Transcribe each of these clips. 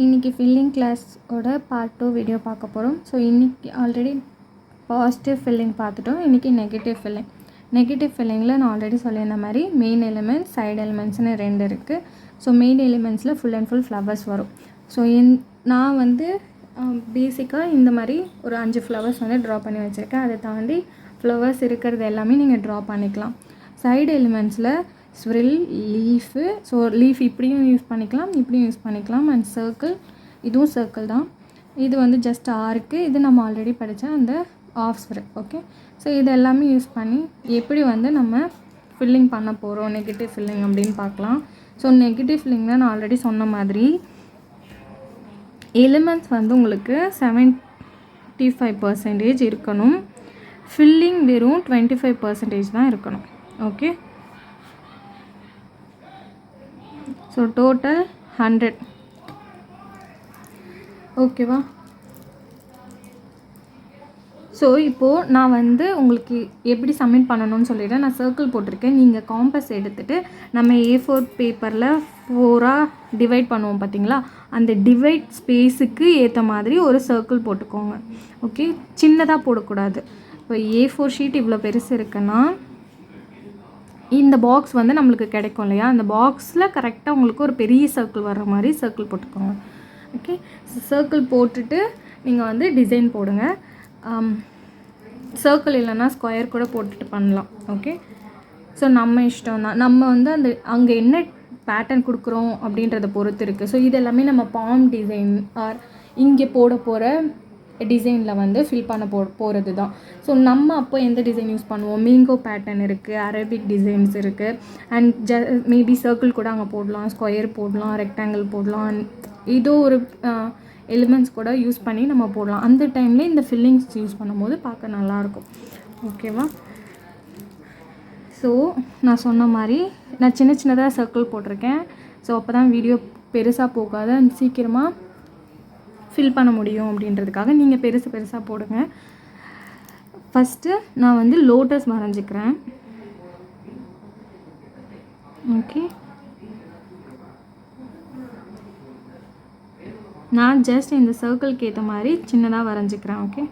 இன்றைக்கி ஃபில்லிங் கிளாஸோட part 2 video பார்க்க போகிறோம். ஸோ இன்றைக்கி ஆல்ரெடி பாசிட்டிவ் ஃபில்லிங் பார்த்துட்டோம். இன்றைக்கி நெகட்டிவ் ஃபில்லிங்கில் நான் ஆல்ரெடி சொல்லியிருந்த மாதிரி மெயின் எலிமெண்ட்ஸ், சைடு எலிமெண்ட்ஸ்னு 2 இருக்குது. ஸோ மெயின் எலிமெண்ட்ஸில் ஃபுல் அண்ட் ஃபுல் ஃப்ளவர்ஸ் வரும். ஸோ நான் வந்து பேசிக்காக இந்த மாதிரி ஒரு 5 ஃப்ளவர்ஸ் வந்து ட்ரா பண்ணி வச்சுருக்கேன். அதை தாண்டி ஃப்ளவர்ஸ் இருக்கிறது எல்லாமே நீங்கள் ட்ரா பண்ணிக்கலாம். சைடு எலிமெண்ட்ஸில் ஸ்விரில், லீஃபு, ஸோ லீஃப் இப்படியும் யூஸ் பண்ணிக்கலாம், இப்படியும் யூஸ் பண்ணிக்கலாம். அண்ட் சர்க்கிள், இதுவும் சர்க்கிள் தான். இது வந்து ஜஸ்ட் ஆர்க்கு, இது நம்ம ஆல்ரெடி படித்த அந்த ஆஃப் ஸ்விரில். ஓகே, ஸோ இது எல்லாமே யூஸ் பண்ணி எப்படி வந்து நம்ம ஃபில்லிங் பண்ண போகிறோம் நெகட்டிவ் ஃபில்லிங் அப்படின்னு பார்க்கலாம். ஸோ நெகட்டிவ் ஃபில்லிங்கில் நான் ஆல்ரெடி சொன்ன மாதிரி எலிமெண்ட்ஸ் வந்து உங்களுக்கு 75% இருக்கணும். ஃபில்லிங் வெறும் 25% தான் இருக்கணும். Okay, so total 100. ஓகேவா? ஸோ இப்போது நான் வந்து உங்களுக்கு எப்படி சப்மிட் பண்ணணும்னு சொல்லிவிட்டு நான் சர்க்கிள் போட்டிருக்கேன். நீங்கள் காம்பஸ் எடுத்துகிட்டு நம்ம A4 பேப்பரில் 4ஆக டிவைட் பண்ணுவோம் பார்த்தீங்களா, அந்த டிவைட் ஸ்பேஸுக்கு ஏற்ற மாதிரி ஒரு சர்க்கிள் போட்டுக்கோங்க. ஓகே, சின்னதாக போடக்கூடாது. இப்போ A4 ஷீட் இவ்வளோ பெருசு இருக்குன்னா இந்த பாக்ஸ் வந்து நம்மளுக்கு கிடைக்கும் இல்லையா, அந்த பாக்ஸில் கரெக்டாக உங்களுக்கு ஒரு பெரிய சர்க்கிள் வர்ற மாதிரி சர்க்கிள் போட்டுக்கோங்க. ஓகே, சர்க்கிள் போட்டுட்டு நீங்கள் வந்து டிசைன் போடுங்க. சர்க்கிள் இல்லைன்னா ஸ்கொயர் கூட போட்டுட்டு பண்ணலாம். ஓகே, ஸோ நம்ம இஷ்டம் தான். நம்ம வந்து அந்த அங்கே என்ன பேட்டர்ன் கொடுக்குறோம் அப்படின்றத பொறுத்து இருக்குது. ஸோ இது எல்லாமே நம்ம பாம் டிசைன் ஆர் இங்கே போட போகிற டிசைனில் வந்து ஃபில் பண்ண போகிறது தான். ஸோ நம்ம அப்போ எந்த டிசைன் யூஸ் பண்ணுவோம்? மேங்கோ பேட்டர்ன் இருக்குது, அரபிக் டிசைன்ஸ் இருக்குது, அண்ட் மேபி சர்க்கிள் கூட அங்கே போடலாம், ஸ்கொயர் போடலாம், ரெக்டாங்கிள் போடலாம், இதோ ஒரு எலிமெண்ட்ஸ் கூட யூஸ் பண்ணி நம்ம போடலாம். அந்த டைமில் இந்த ஃபில்லிங்ஸ் யூஸ் பண்ணும்போது பார்க்க நல்லாயிருக்கும். ஓகேவா? ஸோ நான் சொன்ன மாதிரி நான் சின்ன சின்னதாக சர்க்கிள் போட்டிருக்கேன். ஸோ அப்போ தான் வீடியோ பெருசாக போகாது அண்ட் சீக்கிரமாக ஃபில் பண்ண முடியும் அப்படின்றதுக்காக நீங்கள் பெருசாக போடுங்க. ஃபஸ்ட்டு நான் வந்து லோட்டஸ் வரைஞ்சிக்கிறேன். ஓகே, நான் ஜஸ்ட் இந்த சர்க்கிள்க்கு ஏற்ற மாதிரி சின்னதாக வரைஞ்சிக்கிறேன். ஓகே,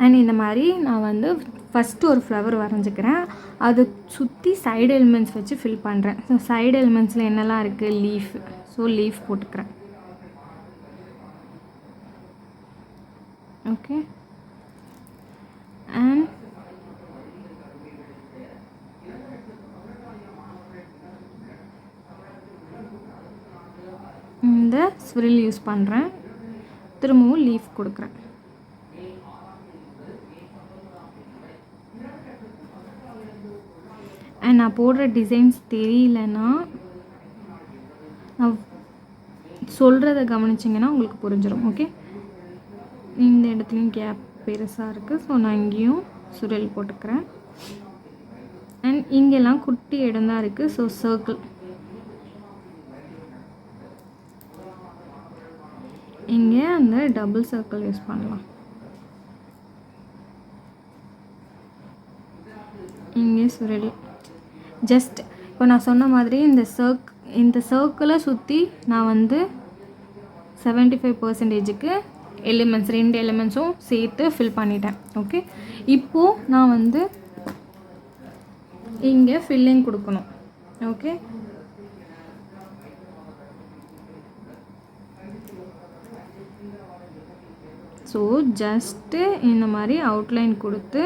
அண்ட் இந்த மாதிரி நான் வந்து ஃபஸ்ட்டு ஒரு ஃப்ளவர் வரைஞ்சிக்கிறேன். அது சுற்றி சைடு எலிமெண்ட்ஸ் வச்சு ஃபில் பண்ணுறேன். ஸோ சைடு எலிமெண்ட்ஸில் என்னெல்லாம் இருக்குது? லீஃப். ஸோ லீஃப் போட்டுக்கிறேன். ஓகே, அண்ட் இந்த ஸ்விரில் யூஸ் பண்ணுறேன். திரும்பவும் லீஃப் கொடுக்குறேன். அண்ட் நான் போடுற டிசைன்ஸ் தெரியலன்னா நான் சொல்கிறத கவனிச்சிங்கன்னா உங்களுக்கு புரிஞ்சிடும். ஓகே, இந்த இடத்துலையும் கேப் பெருசாக இருக்குது. ஸோ நான் இங்கேயும் சுரல் போட்டுக்கிறேன். அண்ட் இங்கெல்லாம் குட்டி இடம் தான் இருக்குது. ஸோ சர்க்கிள், இங்கே அந்த டபுள் சர்க்கிள் யூஸ் பண்ணலாம். இங்கே சுரல் ஜஸ்ட் இப்போ நான் சொன்ன மாதிரி இந்த சர்க்கிளை சுற்றி நான் வந்து 75%க்கு எலிமெண்ட்ஸ் 2 எலிமெண்ட்ஸும் சேர்த்து ஃபில் பண்ணிட்டேன். ஓகே, இப்போது நான் வந்து இங்கே ஃபில்லிங் கொடுக்கணும். ஓகே, ஸோ ஜஸ்ட்டு இந்த மாதிரி அவுட்லைன் கொடுத்து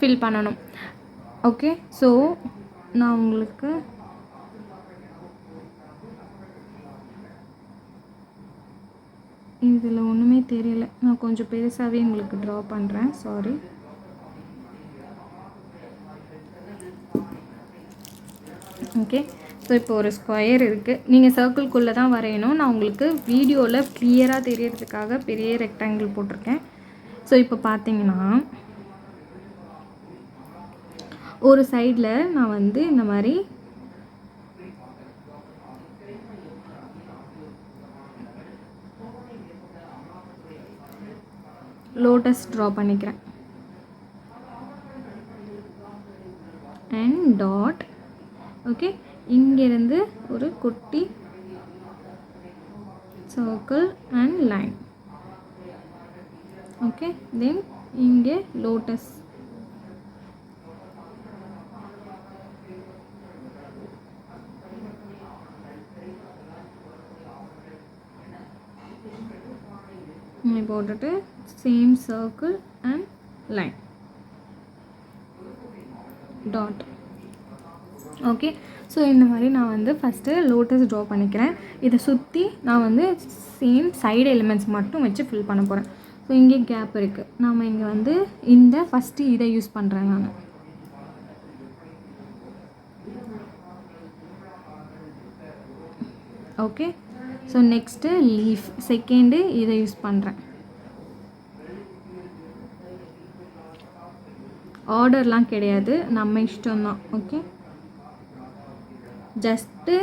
ஃபில் பண்ணணும். ஓகே, ஸோ நான் உங்களுக்கு இதில் ஒன்றுமே தெரியல. நான் கொஞ்சம் பெருசாகவே உங்களுக்கு ட்ரா பண்ணுறேன். சாரி. ஓகே. ஸோ இப்போ ஒரு ஸ்கொயர் இருக்குது. நீங்கள் சர்க்கிள்குள்ளே தான் வரையணும். நான் உங்களுக்கு வீடியோவில் கிளியராக தெரியறதுக்காக பெரிய ரெக்டாங்கிள் போட்டிருக்கேன். ஸோ இப்போ பார்த்தீங்கன்னா ஒரு சைடில் நான் வந்து இந்த மாதிரி லோட்டஸ் ட்ரா பண்ணிக்கிறேன் அண்ட் டாட். ஓகே, இங்கேருந்து ஒரு குட்டி சர்க்கிள் அண்ட் லைன். ஓகே, தென் இங்கே லோட்டஸ். போட்டுட்டு same circle and line dot. Okay, so இந்த மாதிரி நான் வந்து ஃபஸ்ட்டு லோட்டஸ் ட்ரா பண்ணிக்கிறேன். இதை சுற்றி நான் வந்து சேம் சைடு எலிமெண்ட்ஸ் மட்டும் வச்சு ஃபில் பண்ண போகிறேன். ஸோ இங்கே கேப் இருக்குது. நாம் இங்கே வந்து இந்த ஃபஸ்ட்டு இதை யூஸ் பண்ணுறேன் நான். Okay, so next leaf second இதை யூஸ் பண்ணுறேன். ஆர்டர்லாம் கிடையாது, நம்ம இஷ்டம்தான். ஓகே, ஜஸ்ட்டு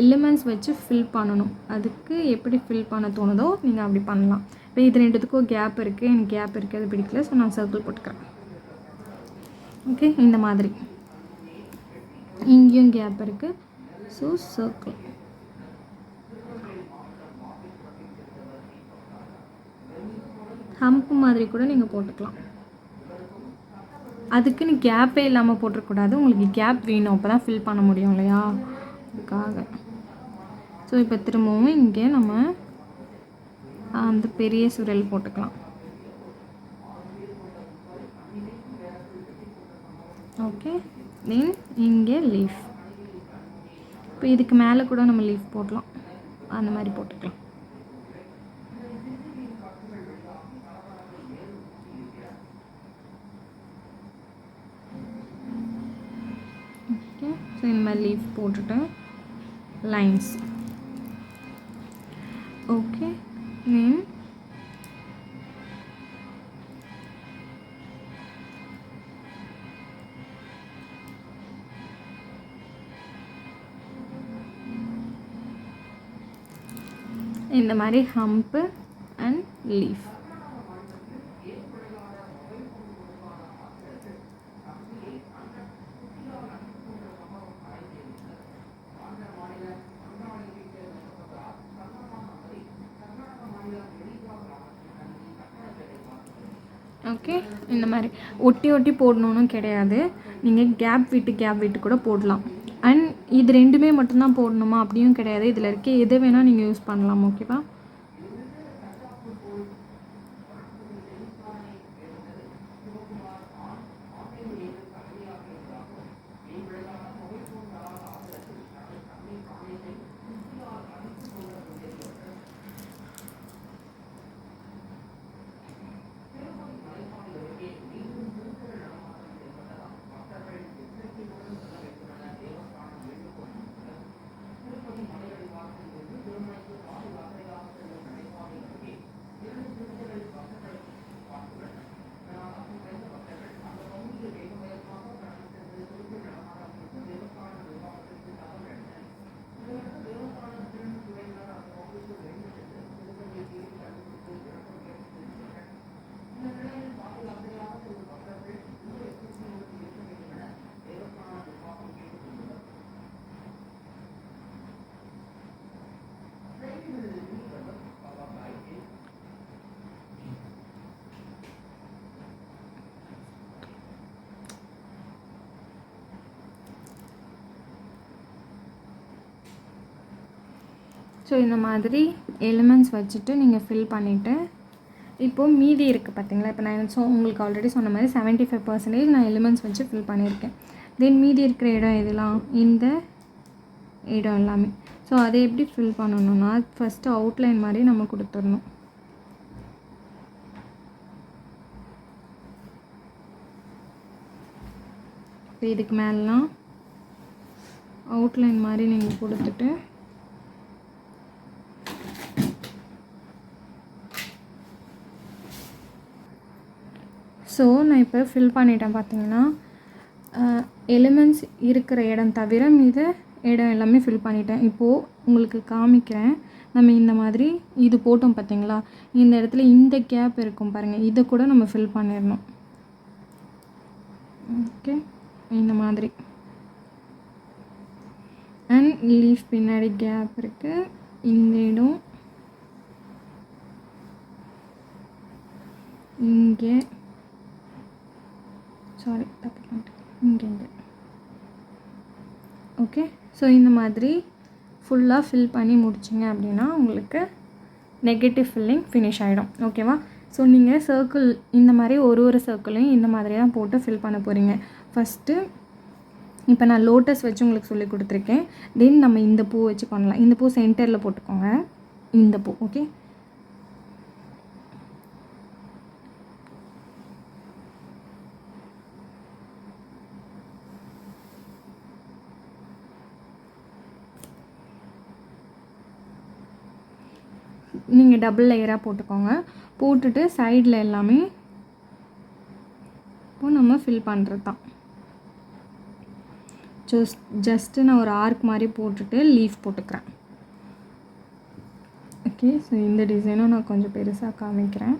எலிமெண்ட்ஸ் வச்சு ஃபில் பண்ணணும். அதுக்கு எப்படி ஃபில் பண்ண தோணுதோ நீங்கள் அப்படி பண்ணலாம். இப்போ இது ரெண்டுத்துக்கும் கேப் இருக்குது, எனக்கு கேப் இருக்குது, அது பிடிக்கல. ஸோ நான் சர்க்கிள் போட்டுக்கிறேன். ஓகே, இந்த மாதிரி இங்கேயும் கேப் இருக்குது. So circle. ஹம்ப் மாதிரி கூட நீங்கள் போட்டுக்கலாம். அதுக்குன்னு கேப்பே இல்லாமல் போட்டுறக்கூடாது. உங்களுக்கு கேப் வேணும், அப்போ தான் ஃபில் பண்ண முடியும் இல்லையா, அதுக்காக. ஸோ இப்போ திரும்பவும் இங்கே நம்ம அந்த பெரிய சுரல் போட்டுக்கலாம். ஓகே, தென் இங்கே லீஃப். இப்போ இதுக்கு மேலே கூட நம்ம லீஃப் போடலாம், அந்த மாதிரி போட்டுக்கலாம். ஓகே, ஸோ இந்த மாதிரி லீஃப் போட்டுட்டு லைன்ஸ். ஓகே, தென் இந்த மாதிரி ஹம்ப்பு அண்ட் லீஃப். ஓகே, இந்த மாதிரி ஒட்டி ஒட்டி போடணுன்னு கிடையாது. நீங்கள் கேப் விட்டு கூட போடலாம். அண்ட் இது ரெண்டுமே மட்டும்தான் போடணுமா அப்படியும் கிடையாது. இதில் இருக்க எது வேணால் நீங்கள் யூஸ் பண்ணலாம். ஓகேவா? ஸோ இந்த மாதிரி எலிமெண்ட்ஸ் வச்சுட்டு நீங்கள் ஃபில் பண்ணிவிட்டு இப்போது மீதி இருக்குது பார்த்தீங்களா. இப்போ நான் உங்களுக்கு ஆல்ரெடி சொன்ன மாதிரி 75% நான் எலிமெண்ட்ஸ் வச்சு ஃபில் பண்ணியிருக்கேன். தென் மீதி இருக்கிற இடம் இதெல்லாம் இந்த இடம் எல்லாமே. ஸோ அதை எப்படி ஃபில் பண்ணணும்னா ஃபஸ்ட்டு அவுட்லைன் மாதிரி நம்ம கொடுத்துடணும். இப்போ இதுக்கு மேலாம் அவுட்லைன் மாதிரி நீங்கள் கொடுத்துட்டு ஸோ நான் இப்போ ஃபில் பண்ணிட்டேன். பார்த்தீங்கன்னா எலிமெண்ட்ஸ் இருக்கிற இடம் தவிர மீத இடம் எல்லாமே ஃபில் பண்ணிட்டேன். இப்போது உங்களுக்கு காமிக்கிறேன். நம்ம இந்த மாதிரி இது போட்டோம் பார்த்தீங்களா, இந்த இடத்துல இந்த கேப் இருக்கும் பாருங்கள், இதை கூட நம்ம ஃபில் பண்ணிடணும். ஓகே, இந்த மாதிரி. அண்ட் லீஃப் பின்னாடி கேப் இருக்குது. இந்த இடம் இங்கே, சாரி தப்பு பண்ணிட்டேன், இங்கே. ஓகே, ஸோ இந்த மாதிரி ஃபுல்லாக ஃபில் பண்ணி முடிச்சிங்க அப்படின்னா உங்களுக்கு நெகட்டிவ் ஃபில்லிங் ஃபினிஷ் ஆகிடும். ஓகேவா? ஸோ நீங்கள் சர்க்கிள் இந்த மாதிரி ஒரு சர்க்கிளையும் இந்த மாதிரி தான் போட்டு ஃபில் பண்ண போகிறீங்க. ஃபஸ்ட்டு இப்போ நான் லோட்டஸ் வச்சு உங்களுக்கு சொல்லி கொடுத்துருக்கேன். தென் நம்ம இந்த பூ வச்சு பண்ணலாம். இந்த பூ சென்டரில் போட்டுக்கோங்க, இந்த பூ. ஓகே, நீங்கள் டபுள் லேயராக போட்டுக்கோங்க. போட்டுட்டு சைடில் எல்லாமே இப்போது நம்ம ஃபில் பண்ணுறது தான். ஜஸ்ட்டு நான் ஒரு ஆர்க் மாதிரி போட்டுட்டு லீஃப் போட்டுக்கிறேன். ஓகே, ஸோ இந்த டிசைனும் நான் கொஞ்சம் பெருசாக காமிக்கிறேன்.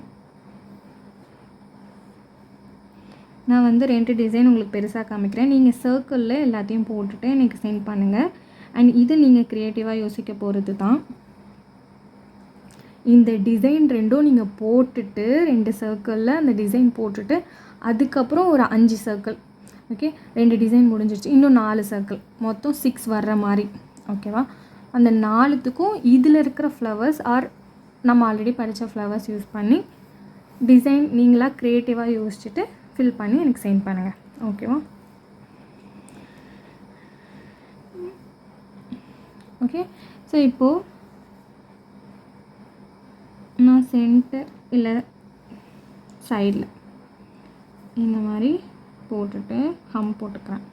நான் வந்து 2 டிசைன் உங்களுக்கு பெருசாக காமிக்கிறேன். நீங்கள் சர்க்கிளில் எல்லாத்தையும் போட்டுட்டு எனக்கு சென்ட் பண்ணுங்கள். அண்ட் இது நீங்கள் க்ரியேட்டிவாக யோசிக்க போகிறது தான். இந்த டிசைன் ரெண்டும் நீங்கள் போட்டுட்டு 2 சர்க்கிளில் அந்த டிசைன் போட்டுட்டு அதுக்கப்புறம் ஒரு 5 சர்க்கிள். ஓகே, 2 டிசைன் முடிஞ்சிருச்சு. இன்னும் 4 சர்க்கிள், மொத்தம் 6 வர்ற மாதிரி. ஓகேவா? அந்த 4த்துக்கும் இதில் இருக்கிற ஃப்ளவர்ஸ் ஆர் நம்ம ஆல்ரெடி படித்த ஃப்ளவர்ஸ் யூஸ் பண்ணி டிசைன் நீங்களாக க்ரியேட்டிவாக யோசிச்சுட்டு ஃபில் பண்ணி எனக்கு சென்ட் பண்ணுங்கள். ஓகேவா? ஓகே, ஸோ இப்போது நான் சென்டர் இல்லை சைடில் இந்த மாதிரி போட்டுட்டு ஹம் போட்டுக்கிறேன்.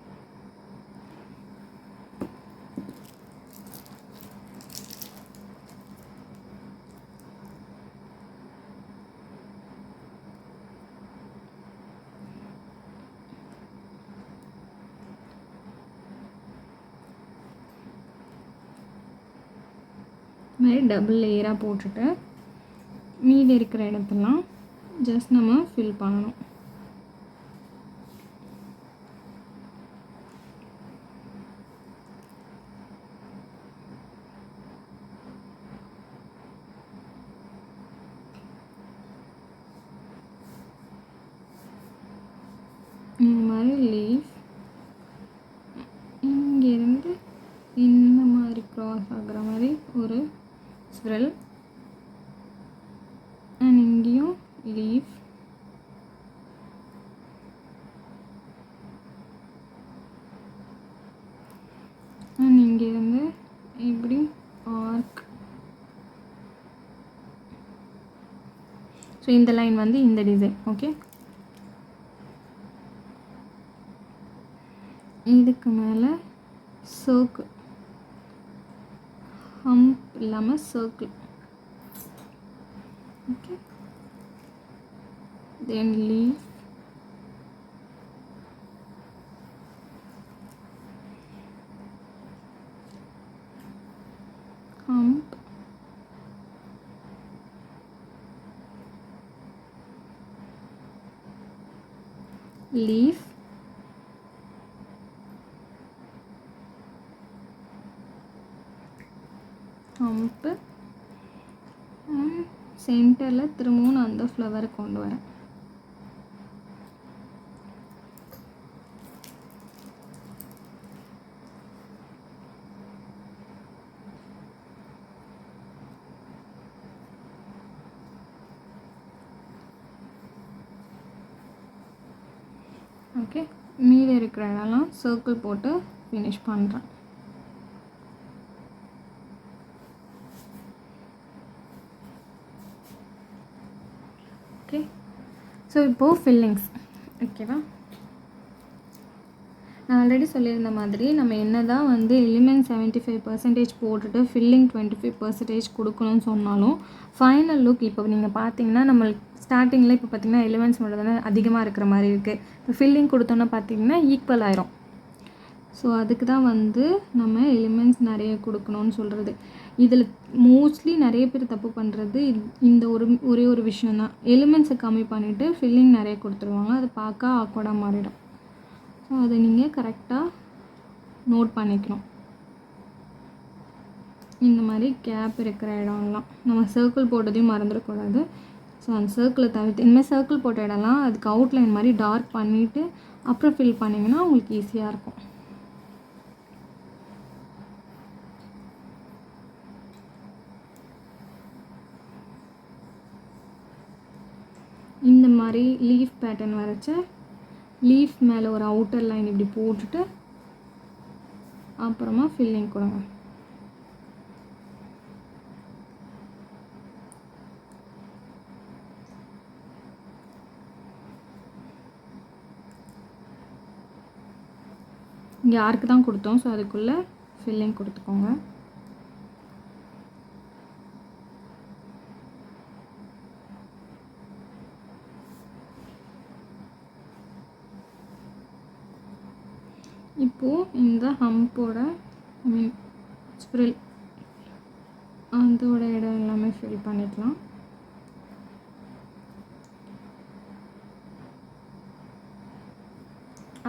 இந்த மாதிரி டபுள் லேயராக போட்டுட்டு மீதி இருக்கிற இடத்தெல்லாம் ஜஸ்ட் நம்ம ஃபில் பண்ணணும். இந்த மாதிரி லீஃப் இங்கேருந்து இந்த மாதிரி க்ராஸ் ஆகிற மாதிரி ஒரு ஸ்விரல், அண்ட் இங்கேயும் லீஃப், அண்ட் இங்கேருந்து இப்படி ஆர்க். ஸோ இந்த லைன் வந்து இந்த டிசைன். ஓகே, இதுக்கு மேலே சர்க்கிள், ஹம்ப் இல்லாமல் circle. Okay, then leaf, hump, leaf, hump, and சென்டரில் திரும்பவும் நான் அந்த ஃப்ளவரை கொண்டு வரேன். ஓகே, மீதி இருக்கிற இடம்லாம் சர்க்கிள் போட்டு ஃபினிஷ் பண்ணுறேன். ஓகே, ஸோ இப்போது ஃபில்லிங்ஸ். ஓகேவா? நான் ஆல்ரெடி சொல்லியிருந்த மாதிரி நம்ம என்ன தான் வந்து எலிமெண்ட் 75% போட்டுட்டு ஃபில்லிங் 25% கொடுக்கணும்னு சொன்னாலும் ஃபைனல் லுக் இப்போ நீங்கள் பார்த்தீங்கன்னா நம்மளுக்கு ஸ்டார்டிங்கில் இப்போ பார்த்திங்கன்னா எலிமெண்ட்ஸ் மட்டும் தானே அதிகமாக இருக்கிற மாதிரி இருக்குது. இப்போ ஃபில்லிங் கொடுத்தோன்னா பார்த்திங்கன்னா ஈக்குவல் ஆயிரும். ஸோ அதுக்கு தான் வந்து நம்ம எலிமெண்ட்ஸ் நிறைய கொடுக்கணும்னு சொல்கிறது. இதில் மோஸ்ட்லி நிறைய பேர் தப்பு பண்ணுறது இந்த ஒரே ஒரு விஷயந்தான். எலிமெண்ட்ஸை கம்மி பண்ணிவிட்டு ஃபில்லிங் நிறைய கொடுத்துருவாங்க. அது பார்க்க ஆக்வர்டாக மாறிடும். ஸோ அதை நீங்கள் கரெக்டாக நோட் பண்ணிக்கணும். இந்த மாதிரி கேப் இருக்கிற இடம்லாம் நம்ம சர்க்கிள் போட்டதையும் மறந்துடக்கூடாது. ஸோ அந்த சர்க்கிளை தவிர்த்து இனிமேல் சர்க்கிள் போட்ட இடம்லாம் அதுக்கு அவுட்லைன் மாதிரி டார்க் பண்ணிவிட்டு அப்புறம் ஃபில் பண்ணிங்கன்னா உங்களுக்கு ஈஸியாக இருக்கும். இந்த மாதிரி லீஃப் பேட்டர்ன் வரைச்ச லீஃப் மேலே ஒரு அவுட்டர் லைன் இப்படி போட்டுட்டு அப்புறமா ஃபில்லிங் கொடுங்க. இங்கே யாருக்கு தான் கொடுத்தோம், ஸோ அதுக்குள்ளே ஃபில்லிங் கொடுத்துக்கோங்க. இப்போது இந்த ஹம்போட ஸ்ப்ரில் அதோட இடம் எல்லாமே ஃபில் பண்ணிக்கலாம்.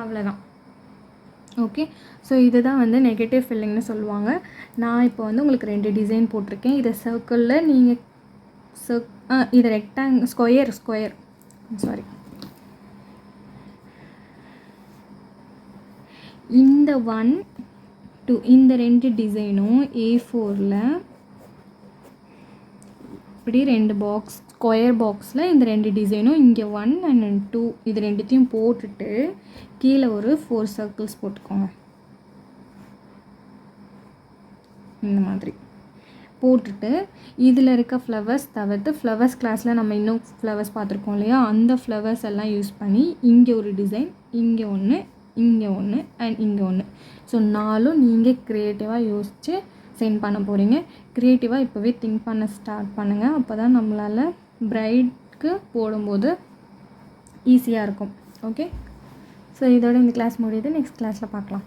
அவ்வளோதான். ஓகே, ஸோ இதுதான் வந்து நெகட்டிவ் ஃபில்லிங்னு சொல்லுவாங்க. நான் இப்போ வந்து உங்களுக்கு 2 டிசைன் போட்டிருக்கேன். இதை சர்க்கிளில் நீங்கள் இது ஸ்கொயர் சாரி, இந்த 1 2 இந்த 2 டிசைனும் A4ல் இப்படி 2 பாக்ஸ் ஸ்கொயர் பாக்ஸில் இந்த 2 டிசைனும் இங்கே 1 and 2 இது ரெண்டுத்தையும் போட்டுட்டு கீழே ஒரு 4 சர்க்கிள்ஸ் போட்டுக்கோங்க. இந்த மாதிரி போட்டுட்டு இதில் இருக்க ஃப்ளவர்ஸ் தவிர்த்து ஃப்ளவர்ஸ் கிளாஸில் நம்ம இன்னும் ஃப்ளவர்ஸ் பார்த்துருக்கோம் இல்லையா, அந்த ஃப்ளவர்ஸ் எல்லாம் யூஸ் பண்ணி இங்கே ஒரு டிசைன், இங்கே ஒன்று, இங்கே ஒன்று அண்ட் இங்கே ஒன்று. ஸோ 4ம் நீங்கள் க்ரியேட்டிவாக யோசித்து சென்ட் பண்ண போகிறீங்க. க்ரியேட்டிவாக இப்போவே திங்க் பண்ண ஸ்டார்ட் பண்ணுங்கள். அப்போ தான் நம்மளால் பிரைட்க்கு போடும்போது ஈஸியாக இருக்கும். ஓகே, ஸோ இதோட இந்த கிளாஸ் முடியுது. நெக்ஸ்ட் கிளாஸில் பார்க்கலாம்.